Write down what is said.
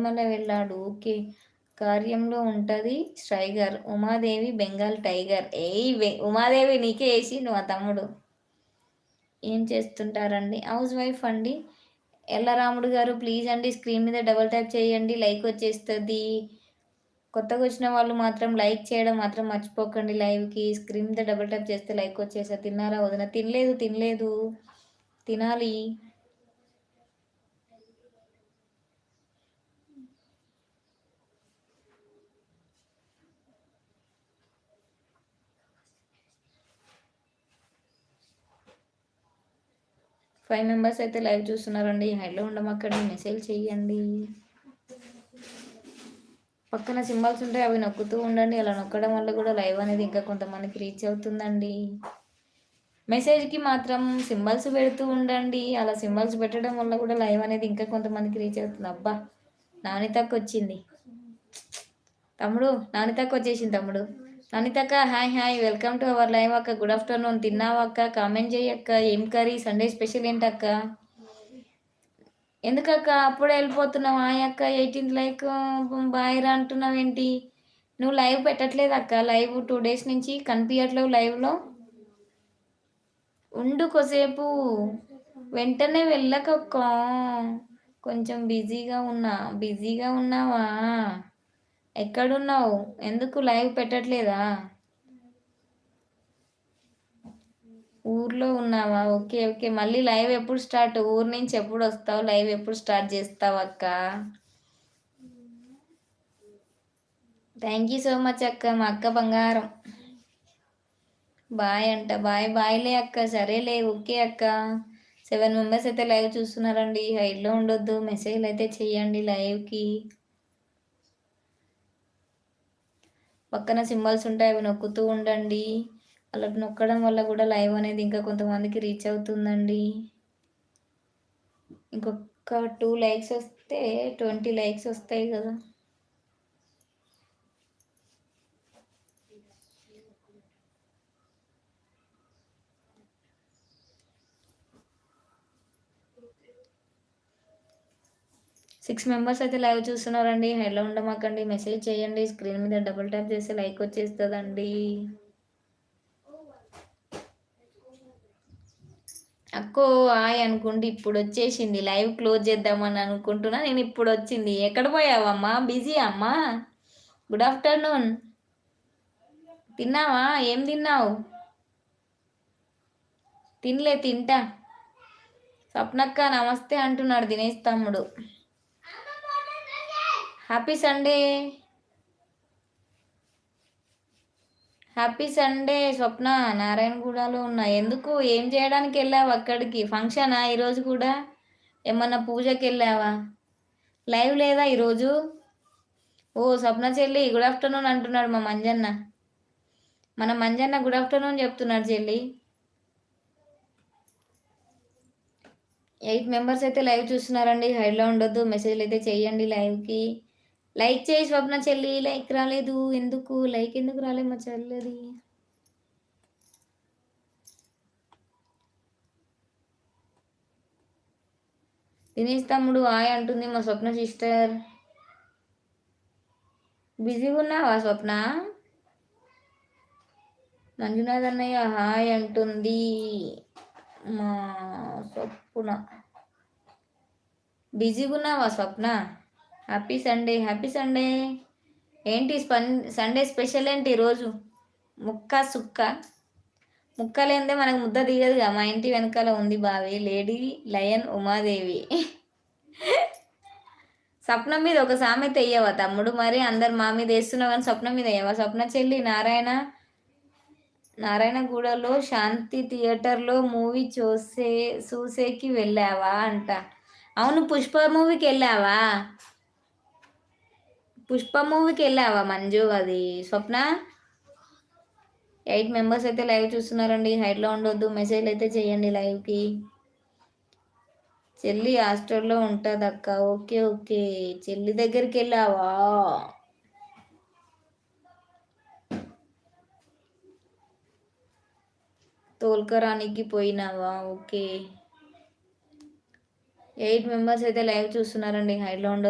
శబరిమల వెళ్ళాడు. ఓకే. కార్యంలో ఉంటది స్ట్రైగర్. ఉమాదేవి బెంగాల్ టైగర్. ఉమాదేవి నీకే ఏసిండు మా తమ్ముడు. ఏం చేస్తుంటారండి? హౌస్ వైఫ్ అండి. ఎల్లరాముడు గారు ప్లీజ్ అండి స్క్రీన్ మీద డబుల్ ట్యాప్ చేయండి, లైక్ వచ్చేస్తుంది. కొత్తగా వచ్చిన వాళ్ళు మాత్రం లైక్ చేయడం మాత్రం మర్చిపోకండి. లైవ్కి స్క్రీన్ మీద డబుల్ ట్యాప్ చేస్తే లైక్ వచ్చేసా. తిన్నారా వదిన? తినలేదు, తినాలి. 5 మెంబర్స్ అయితే లైవ్ చూస్తున్నారండి. హైలో ఉండమక్కడి మెసేజ్ చేయండి. పక్కన సింబల్స్ ఉంటాయి, అవి నొక్కుతూ ఉండండి. అలా నొక్కడం వల్ల కూడా లైవ్ అనేది ఇంకా కొంతమందికి రీచ్ అవుతుందండి. మెసేజ్కి మాత్రం సింబల్స్ పెడుతూ ఉండండి. అలా సింబల్స్ పెట్టడం వల్ల కూడా లైవ్ అనేది ఇంకా కొంతమందికి రీచ్ అవుతుంది. అబ్బా, నానితకు వచ్చింది తమ్ముడు, నానితకు వచ్చేసింది తమ్ముడు. అనితక్క hi hi, welcome to our live అక్క. Good afternoon. తిన్నావక్క? కామెంట్ చేయక్క. ఏం కర్రీ? సండే స్పెషల్ ఏంటక్క? ఎందుకక్క అప్పుడే వెళ్ళిపోతున్నావు? హాయ్ అక్క, 18th లైక్ బాయ్ రా అంటున్నావు ఏంటి? నువ్వు లైవ్ పెట్టట్లేదు అక్క. లైవ్ 2 days నుంచి కనిపించట్లేవు లైవ్లో. ఉండు కొసేపు, వెంటనే వెళ్ళకక్క. కొంచెం బిజీగా ఉన్నావా? ఎక్కడున్నావు? ఎందుకు లైవ్ పెట్టట్లేదా? ఊర్లో ఉన్నావా? Okay okay. మళ్ళీ లైవ్ ఎప్పుడు స్టార్ట్? ఊరు నుంచి ఎప్పుడు వస్తావు? లైవ్ ఎప్పుడు స్టార్ట్ చేస్తావు అక్క? థ్యాంక్ యూ సో మచ్ అక్క, మా అక్క బంగారం. బాయ్ అంట. బాయ్లే అక్క. సరేలే, ఓకే అక్క. 7 మెంబర్స్ అయితే లైవ్ చూస్తున్నారండి. హైడ్లో ఉండొద్దు, మెసేజ్లు అయితే చెయ్యండి లైవ్కి. పక్కన సింబల్స్ ఉంటాయి, అవి నొక్కుతూ ఉండండి. అలా నొక్కడం వల్ల కూడా లైవ్ అనేది ఇంకా కొంతమందికి రీచ్ అవుతుందండి. ఇంకొక 2 లైక్స్ వస్తే 20 లైక్స్ వస్తాయి కదా. సిక్స్ మెంబర్స్ అయితే లైవ్ చూస్తున్నారండి. హైలో ఉండమాకండి, మెసేజ్ చేయండి. స్క్రీన్ మీద డబుల్ ట్యాప్ చేస్తే లైక్ వచ్చేస్తుందండి. అక్కో హాయ్ అనుకుంటే ఇప్పుడు వచ్చేసింది. లైవ్ క్లోజ్ చేద్దామని అనుకుంటున్నా నేను. ఇప్పుడు వచ్చింది. ఎక్కడ పోయావమ్మా? బిజీ అమ్మా? Good afternoon. తిన్నావా? ఏం తిన్నావు? తింటా. స్వప్నక్క నమస్తే అంటున్నాడు దినేష్ తమ్ముడు. Happy Sunday. హ్యాపీ సండే స్వప్న. నారాయణగూడలో ఉన్నా. ఎందుకు? ఏం చేయడానికి వెళ్ళావు అక్కడికి? ఫంక్షనా ఈరోజు కూడా? ఏమన్నా పూజకి వెళ్ళావా? లైవ్ లేదా ఈరోజు? ఓ స్వప్న చెల్లి గుడ్ ఆఫ్టర్నూన్ అంటున్నాడు మా మంజన్న. మన మంజన్న గుడ్ ఆఫ్టర్నూన్ చెప్తున్నాడు చెల్లి. 8 మెంబర్స్ అయితే లైవ్ చూస్తున్నారండి. హైడ్లో ఉండొద్దు, మెసేజ్లు అయితే చేయండి లైవ్కి. లైక్ చేయి స్వప్న చెల్లి. లైక్ రాలేదు ఎందుకు? లైక్ ఎందుకు రాలేదు మా చెల్లెది? దినేష్ తమ్ముడు హాయ్ అంటుంది మా స్వప్న సిస్టర్. బిజీగా ఉన్నావా స్వప్న? మంజునాథ్ అన్నయ్య హాయ్ అంటుంది మా స్వప్న. బిజీగా ఉన్నావా Swapna? Happy Sunday. Happy Sunday. ఏంటి సండే స్పెషల్ ఏంటి ఈరోజు? సుక్క ముక్కలేందే మనకు ముద్ద దిగదుగా. మా ఇంటి వెనకాల ఉంది బావి, లేడీ లయన్ ఉమాదేవి. స్వప్నం మీద ఒక సామెత వేయవా తమ్ముడు? మరి అందరు మా మీద వేస్తున్నావు కానీ స్వప్నం మీద వేయవా? స్వప్న చెల్లి నారాయణగూడలో శాంతి థియేటర్లో మూవీ చూసేకి వెళ్ళావా అంట. అవును, పుష్ప మూవీకి వెళ్ళావా? మంజు? అది స్వప్న. 8 మెంబర్స్ అయితే లైవ్ చూస్తున్నారండి. హైడ్లో ఉండొద్దు, మెసేజ్లు అయితే చేయండి లైవ్కి. చెల్లి హాస్టల్లో ఉంటుంది అక్క. Okay okay. చెల్లి దగ్గరికి వెళ్ళావా? తోల్కరానికి పోయినావా? ఓకే. 8 మెంబర్స్ అయితే లైవ్ చూస్తున్నారండి. హైడ్లో ఉండొద్దు.